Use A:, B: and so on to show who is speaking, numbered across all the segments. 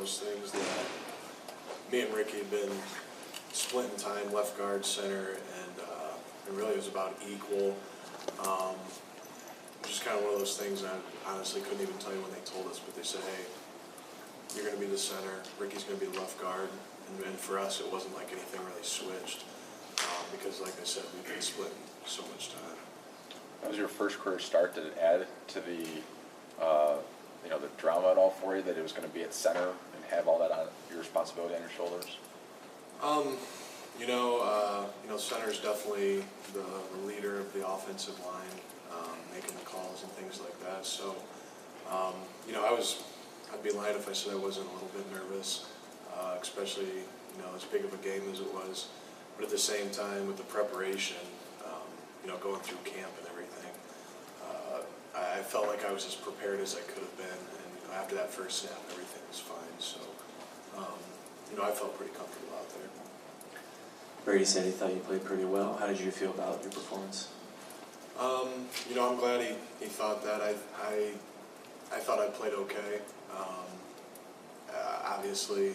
A: those things that me and Ricky had been splitting time, left guard, center, and really it was about equal. Just kind of one of those things I honestly couldn't even tell you when they told us, but they said, hey, you're going to be the center, Ricky's going to be the left guard, and for us it wasn't like anything really switched, because like I said, we've been splitting so much time.
B: That was your first career start. Did it add to the the drama at all for you that it was going to be at center and have all that on your responsibility on your shoulders? Center's definitely the leader of the offensive line, making the calls and things like that. So, I'd be lying if I said I wasn't a little bit nervous, especially as big of a game as it was. But at the same time, with the preparation, going through camp and everything, I felt like I was as prepared as I could have been. And after that first snap, everything was fine. So, I felt pretty comfortable out there.
C: Brady said he thought you played pretty well. How did you feel about your performance?
A: I'm glad he thought that. I thought I played okay. Obviously,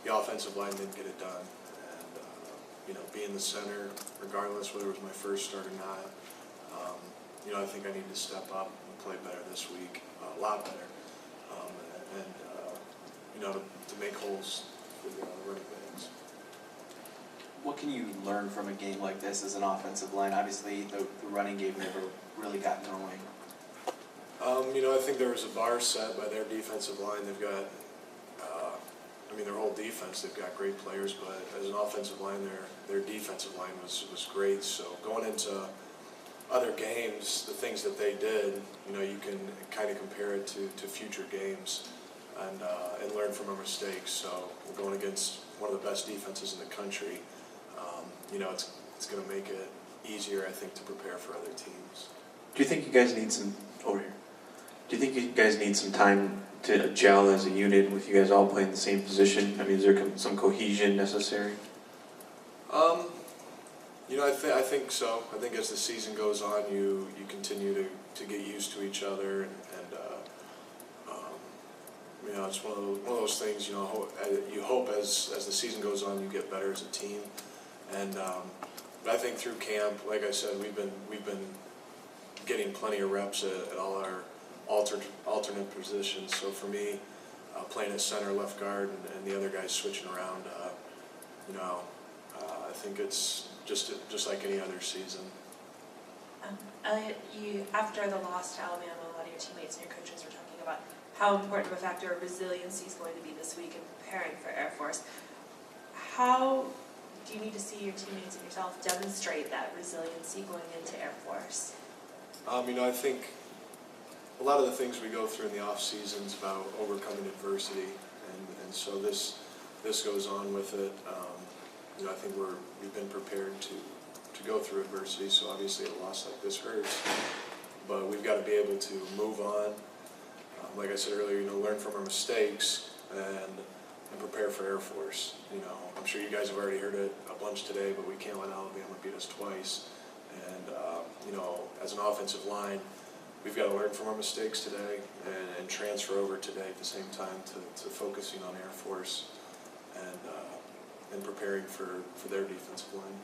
A: the offensive line didn't get it done. And, being the center, regardless whether it was my first start or not, I think I need to step up and play better this week, a lot better. To make holes for the running backs.
C: What can you learn from a game like this as an offensive line? Obviously, the running game never really got going.
A: I think there was a bar set by their defensive line. They've got, their whole defense, they've got great players, but as an offensive line, their defensive line was great. So going into other games, the things that they did, you can kind of compare it to future games and learn from our mistakes. So we're going against one of the best defenses in the country. It's going to make it easier, I think, to prepare for other teams.
C: Do you think you guys need some over here? Do you think you guys need some time to gel as a unit with you guys all playing the same position? Is there some cohesion necessary?
A: I think so. I think as the season goes on, you continue to get used to each other, and it's one of those things. You hope as the season goes on, you get better as a team, and but I think through camp, like I said, we've been getting plenty of reps at all our alternate positions. So for me, playing at center, left guard, and the other guys switching around, I think it's just like any other season.
D: Elliott, after the loss to Alabama, a lot of your teammates and your coaches were talking about how important of a factor resiliency is going to be this week in preparing for Air Force. How do you need to see your teammates and yourself demonstrate that resiliency going into Air Force?
A: I think a lot of the things we go through in the off season is about overcoming adversity, and so this goes on with it. I think we've been prepared to go through adversity. So obviously a loss like this hurts, but we've got to be able to move on. Like I said earlier, learn from our mistakes and prepare for Air Force. I'm sure you guys have already heard it a bunch today, but we can't let Alabama beat us twice. And as an offensive line, we've got to learn from our mistakes today and transfer over today at the same time to focusing on Air Force and preparing for their defensive line.